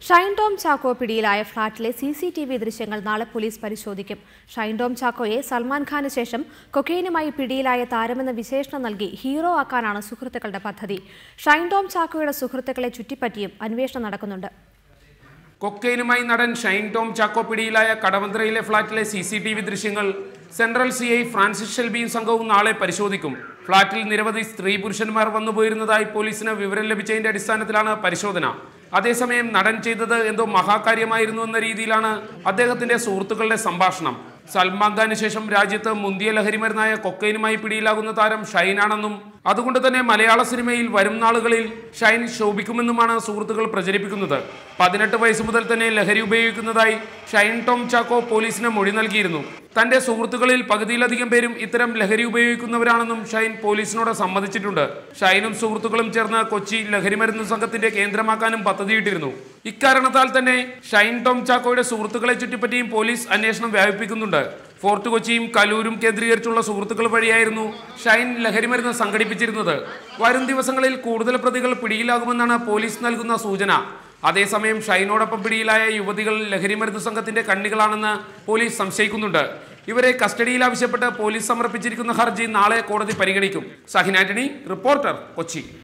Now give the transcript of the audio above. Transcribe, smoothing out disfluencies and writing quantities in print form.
ഷൈൻ ടോം ചാക്കോ പിടിയിലായ ഫ്ളാറ്റിലെ CCTV ദൃശ്യങ്ങൾ നാളെ പോലീസ് പരിശോധിക്കും. ഷൈൻ ടോം ചാക്കോയെ സൽമാൻ ഖാന് ശേഷം കൊക്കൈനുമായി പിടിയിലായ താരമെന്ന വിശേഷണം നൽകി ഹീറോ ആക്കാനാണ് സുഹൃത്തുക്കളുടെ പദ്ധതി. ഷൈൻ ടോം ചാക്കോയുടെ സുഹൃത്തുക്കളെ ചുറ്റിപ്പറ്റിയും അന്വേഷണം നടക്കുന്നുണ്ട്. കൊക്കൈനുമായി നടൻ ഷൈൻ ടോം ചാക്കോ പിടിയിലായ കടവന്ത്രയിലെ ഫ്ളാറ്റിലെ CCTV ദൃശ്യങ്ങൾ സെൻട്രൽ CI ഫ്രാൻസിസ് ഷെൽബിയും സംഘവും നാളെ പരിശോധിക്കും. ഫ്ളാറ്റിൽ നിരവധി സ്ത്രീ പുരുഷന്മാർ വന്നുപോയിരുന്നതായി പോലീസിന് വിവരം ലഭിച്ചതിന്റെ അടിസ്ഥാനത്തിലാണ് പരിശോധന. അതേസമയം നടൻ ചെയ്തത് എന്തോ മഹാകാര്യമായിരുന്നു എന്ന രീതിയിലാണ് അദ്ദേഹത്തിന്റെ സുഹൃത്തുക്കളുടെ സംഭാഷണം. സൽമാൻ ഖാന് ശേഷം രാജ്യത്ത് മുന്തിയ ലഹരിമരുന്നായ കൊക്കൈനുമായി പിടിയിലാകുന്ന താരം ഷൈനാണെന്നും അതുകൊണ്ട് തന്നെ മലയാള സിനിമയിൽ വരും നാളുകളിൽ ഷൈൻ ശോഭിക്കുമെന്നുമാണ് സുഹൃത്തുക്കൾ പ്രചരിപ്പിക്കുന്നത്. 18 വയസ്സ് മുതൽ തന്നെ ലഹരി ഉപയോഗിക്കുന്നതായി ഷൈൻ ടോം ചാക്കോ പോലീസിന് മൊഴി നൽകിയിരുന്നു. തന്റെ സുഹൃത്തുക്കളിൽ പകുതിയിലധികം പേരും ഇത്തരം ലഹരി ഉപയോഗിക്കുന്നവരാണെന്നും ഷൈൻ പോലീസിനോട് സമ്മതിച്ചിട്ടുണ്ട്. ഷൈനും സുഹൃത്തുക്കളും ചേർന്ന് കൊച്ചി ലഹരിമരുന്ന് സംഘത്തിന്റെ കേന്ദ്രമാക്കാനും പദ്ധതിയിട്ടിരുന്നു. ഇക്കാരണത്താൽ തന്നെ ഷൈൻ ടോം ചാക്കോയുടെ സുഹൃത്തുക്കളെ ചുറ്റിപ്പറ്റിയും പോലീസ് അന്വേഷണം വ്യാപിപ്പിക്കുന്നുണ്ട്. ഫോർട്ട് കൊച്ചിയും കലൂരും കേന്ദ്രീകരിച്ചുള്ള സുഹൃത്തുക്കൾ വഴിയായിരുന്നു ഷൈൻ ലഹരിമരുന്ന് സംഘടിപ്പിച്ചിരുന്നത്. വരും ദിവസങ്ങളിൽ കൂടുതൽ പ്രതികൾ പിടിയിലാകുമെന്നാണ് പോലീസ് നൽകുന്ന സൂചന. അതേസമയം ഷൈനോടൊപ്പം പിടിയിലായ യുവതികൾ ലഹരിമരുന്ന് സംഘത്തിന്റെ കണ്ണികളാണെന്ന് പോലീസ് സംശയിക്കുന്നുണ്ട്. ഇവരെ കസ്റ്റഡിയിൽ ആവശ്യപ്പെട്ട് പോലീസ് സമർപ്പിച്ചിരിക്കുന്ന ഹർജി നാളെ കോടതി പരിഗണിക്കും. ഷഹിൻ ആന്റണി, റിപ്പോർട്ടർ, കൊച്ചി.